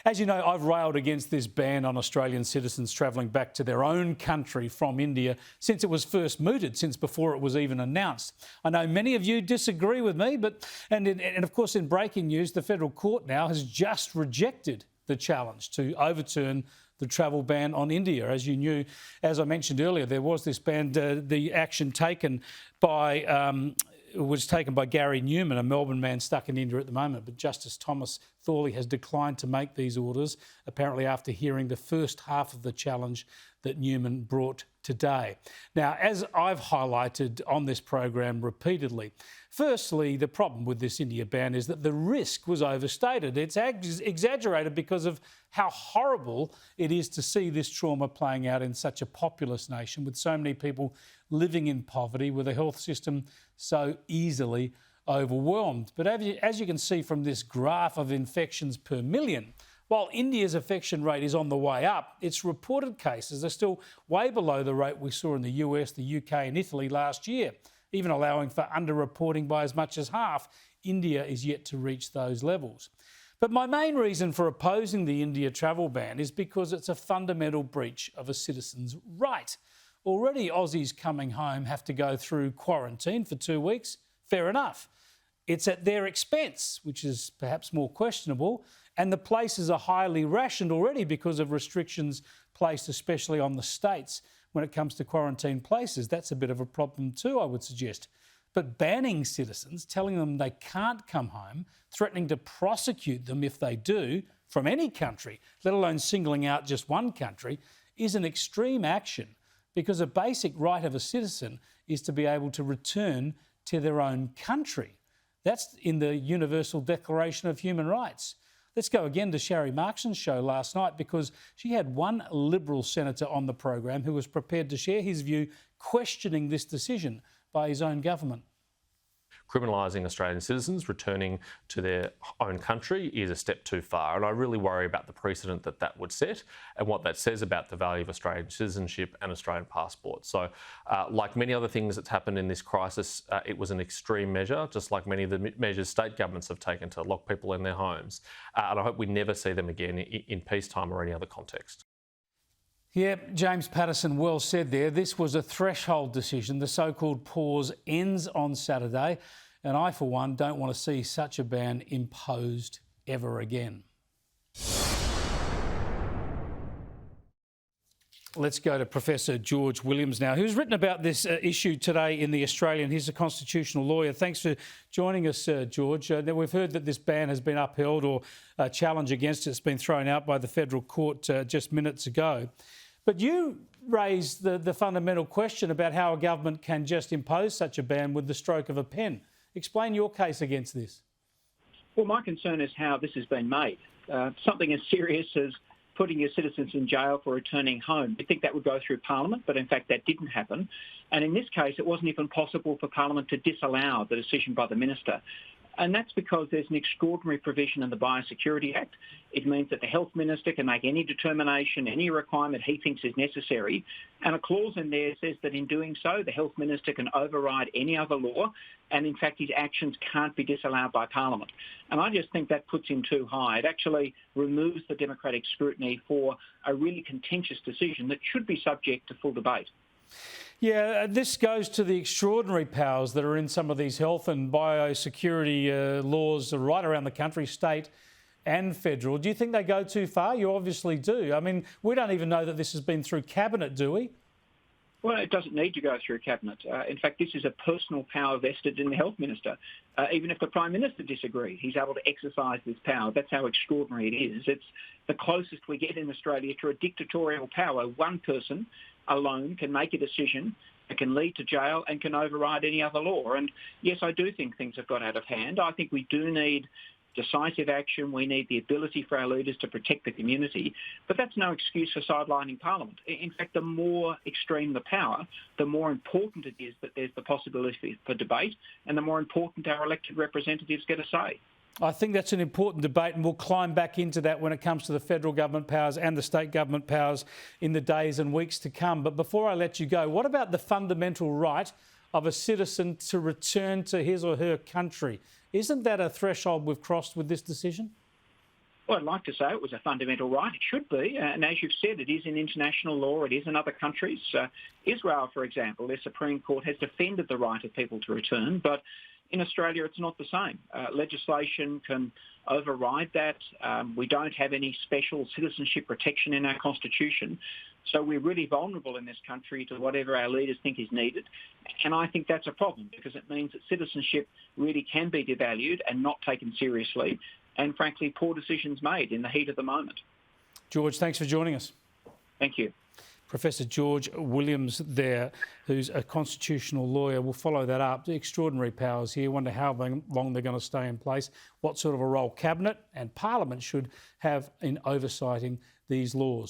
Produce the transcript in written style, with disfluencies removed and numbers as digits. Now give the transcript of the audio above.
As you know, I've railed against this ban on Australian citizens travelling back to their own country from India since it was first mooted, since before it was even announced. I know many of you disagree with me, and of course in breaking news, the federal court now has just rejected the challenge to overturn the travel ban on India. As you knew, as I mentioned earlier, there was this ban, the action taken by was taken by Gary Newman, a Melbourne man stuck in India at the moment. But Justice Thomas Thorley has declined to make these orders, apparently after hearing the first half of the challenge that Newman brought today. Now, as I've highlighted on this program repeatedly, firstly, the problem with this India ban is that the risk was overstated. It's exaggerated because of how horrible it is to see this trauma playing out in such a populous nation with so many people living in poverty, with a health system so easily overwhelmed. But as you can see from this graph of infections per million, while India's infection rate is on the way up, its reported cases are still way below the rate we saw in the US, the UK and Italy last year. Even allowing for underreporting by as much as half, India is yet to reach those levels. But my main reason for opposing the India travel ban is because it's a fundamental breach of a citizen's right. Already Aussies coming home have to go through quarantine for 2 weeks. Fair enough. It's at their expense, which is perhaps more questionable, and the places are highly rationed already because of restrictions placed especially on the states when it comes to quarantine places. That's a bit of a problem too, I would suggest. But banning citizens, telling them they can't come home, threatening to prosecute them if they do, from any country, let alone singling out just one country, is an extreme action, because a basic right of a citizen is to be able to return to their own country. That's in the Universal Declaration of Human Rights. Let's go again to Sharri Markson's show last night, because she had one Liberal senator on the program who was prepared to share his view, questioning this decision by his own government. Criminalising Australian citizens returning to their own country is a step too far, and I really worry about the precedent that that would set and what that says about the value of Australian citizenship and Australian passports. So, like many other things that's happened in this crisis, it was an extreme measure, just like many of the measures state governments have taken to lock people in their homes. And I hope we never see them again in peacetime or any other context. Yeah, James Patterson well said there. This was a threshold decision. The so-called pause ends on Saturday, and I, for one, don't want to see such a ban imposed ever again. Let's go to Professor George Williams now, who's written about this issue today in The Australian. He's a constitutional lawyer. Thanks for joining us, George. Now, we've heard that this ban has been upheld, or a challenge against it has been thrown out by the federal court just minutes ago. But you raised the fundamental question about how a government can just impose such a ban with the stroke of a pen. Explain your case against this. Well, my concern is how this has been made. Something as serious as putting your citizens in jail for returning home. You'd think that would go through Parliament, but in fact that didn't happen. And in this case, it wasn't even possible for Parliament to disallow the decision by the Minister. And that's because there's an extraordinary provision in the Biosecurity Act. It means that the Health Minister can make any determination, any requirement he thinks is necessary. And a clause in there says that in doing so, the Health Minister can override any other law. And in fact, his actions can't be disallowed by Parliament. And I just think that puts him too high. It actually removes the democratic scrutiny for a really contentious decision that should be subject to full debate. Yeah, this goes to the extraordinary powers that are in some of these health and biosecurity laws right around the country, state and federal. Do you think they go too far? You obviously do. I mean, we don't even know that this has been through Cabinet, do we? Well, it doesn't need to go through Cabinet. In fact, this is a personal power vested in the Health Minister. Even if the Prime Minister disagrees, he's able to exercise this power. That's how extraordinary it is. It's the closest we get in Australia to a dictatorial power. One person alone can make a decision that can lead to jail and can override any other law. And yes, I do think things have got out of hand. I think we do need decisive action. We need the ability for our leaders to protect the community. But that's no excuse for sidelining Parliament. In fact, the more extreme the power, the more important it is that there's the possibility for debate, and the more important our elected representatives get a say. I think that's an important debate, and we'll climb back into that when it comes to the federal government powers and the state government powers in the days and weeks to come. But before I let you go, what about the fundamental right of a citizen to return to his or her country? Isn't that a threshold we've crossed with this decision? Well, I'd like to say it was a fundamental right. It should be. And as you've said, it is in international law. It is in other countries. Israel, for example, their Supreme Court has defended the right of people to return. But in Australia, it's not the same. Legislation can override that. We don't have any special citizenship protection in our constitution. So we're really vulnerable in this country to whatever our leaders think is needed. And I think that's a problem because it means that citizenship really can be devalued and not taken seriously. And frankly, poor decisions made in the heat of the moment. George, thanks for joining us. Thank you. Professor George Williams there, who's a constitutional lawyer. We'll follow that up. The extraordinary powers here. Wonder how long they're going to stay in place, what sort of a role Cabinet and Parliament should have in oversighting these laws.